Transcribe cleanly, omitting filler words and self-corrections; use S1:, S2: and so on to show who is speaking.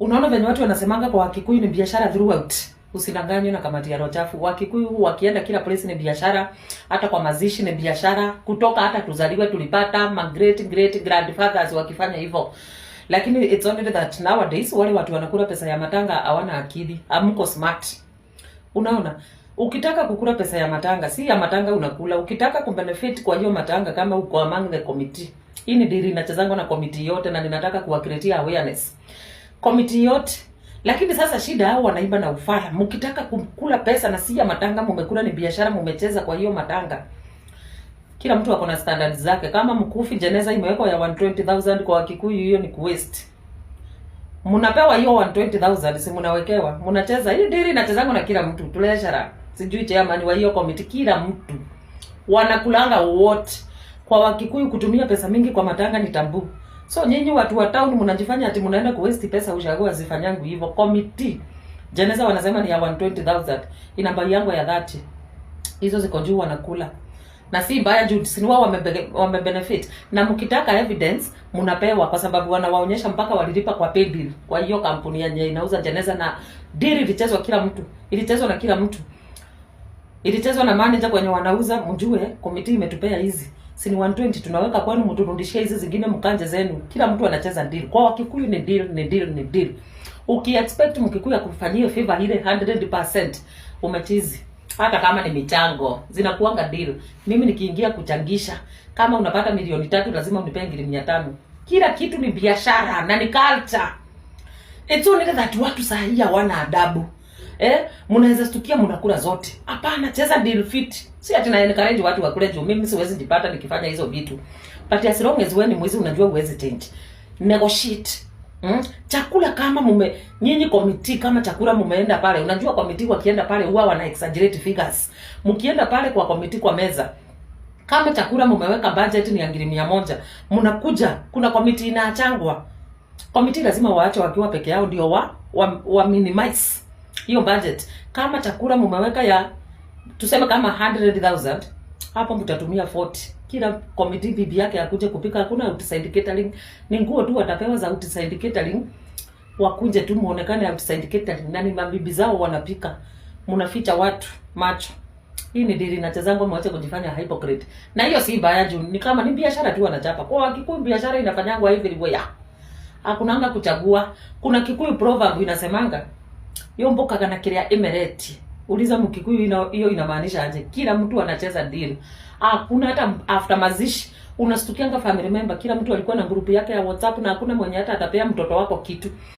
S1: Unaona venye watu wanasemanga kwa Wakikuyu ni biashara throughout. Usidanganywe na kamati ya roho chafu. Wakikuyu wakienda kila place ni biashara, hata kwa mazishi ni biashara. Kutoka hata tuzaliwe tulipata ma great grandfathers wakifanya hivyo. Lakini it's only that nowadays wale watu wanakula pesa ya matanga hawana akili. Hamko smart. Unaona? Ukitaka kukula pesa ya matanga, si ya matanga unakula. Ukitaka kubenefit kwa hiyo matanga kama uko among the committee. Hii ni dili inachezangwa na committee yote na ninataka kuwakreatia awareness. Committee yote. Lakini sasa shida hao wanaiba na ufaya. Mkitaka kukula pesa na si ya matanga, mmekula ni biashara, mmecheza kwa hiyo matanga. Kila mtu ako na standards zake. Kama mkufi jeneza imewekwa ya 120,000 kwa Wakikuyu, hiyo ni kuwaste. Mnapewa hiyo 120,000 si mnawekewa. Mnacheza hii dili inachezangwa na kila mtu. Tuleshara. Sijui chairman wa hiyo committee, kila mtu. Wanakulanga wote. Kwa Wakikuyu kutumia pesa mingi kwa matanga ni tabu. So nyinyi watu wa town mnajifanya ati mnaenda kuwaste pesa, ushago zifanyangu hivyo. Committee jeneza wanasema ni ya 120,000. Ina bai yangu ya 30. Hizo ziko juu wanakula. Na si mbaya juu si wao wamebenefit. Na mkitaka evidence mnapewa kwa sababu wanawaonyesha mpaka walilipa kwa pay bill. Kwa hiyo kampuni yenye inauza jeneza na deal ilichezwa kila mtu. Ilichezwa na kila mtu. Ilichezwa na manager kwenye wanauza, mjue committee imetupea hizi. Si ni 120 tunaweka kwani mturudishie hizi zingine mkanje zenu. Kila mtu anacheza deal. Kwa Wakikuyu ni deal. Ukiexpect Mkikuyu akufanyie favor ile 100% umechizi. Hata kama ni michango, zinakuanga deal. Mimi nikiingia kuchangisha, kama unapata milioni 3 lazima unipe 500. Kila kitu ni biashara na ni culture. It's only that watu sahihi hawana adabu. Mnaweza stukia mnakula zote. Hapana, cheza deal fit. Si ati na encourage watu wakule juu mimi siwezi jipata nikifanya hizo vitu. But as long as wewe ni mwizi unajua uweze change. Negotiate. Chakula kama nyinyi committee kama chakula mumeenda pale, unajua committee wakienda pale huwa wana exaggerate figures. Mkienda pale kwa committee kwa meza, kama chakula mumeweka budget ni 100, mnakuja kuna committee inaachangwa. Committee lazima waache wakiwa peke yao ndio wa minimize hiyo budget. Kama chakula mumeweka ya tuseme kama 100,000, hapo mtatumia 40. Kila committee bibi yake akuje kupika, hakuna outside catering. Ni nguo tu watapewa za outside catering. Wakunje tu muonekane outside catering. Nani mabibi zao wanapika. Mnaficha watu macho. Hii ni dili nachezango mwache kujifanya hypocrite. Na hiyo si baya juu ni kama ni biashara tu wanachapa. Kwa Wakikuyu biashara inafanyangwa hivi hivyo. Hakunanga kuchagua. Kuna Kikuyu proverb inasemanga yomboka kana kiria emereti. Uliza Mkikuyu hiyo inamaanisha aje? Kila mtu anacheza deal. Hakuna hata after mazishi unastukianga family member, kila mtu alikuwa na group yake ya WhatsApp na hakuna mwenye hata atapea mtoto wako kitu.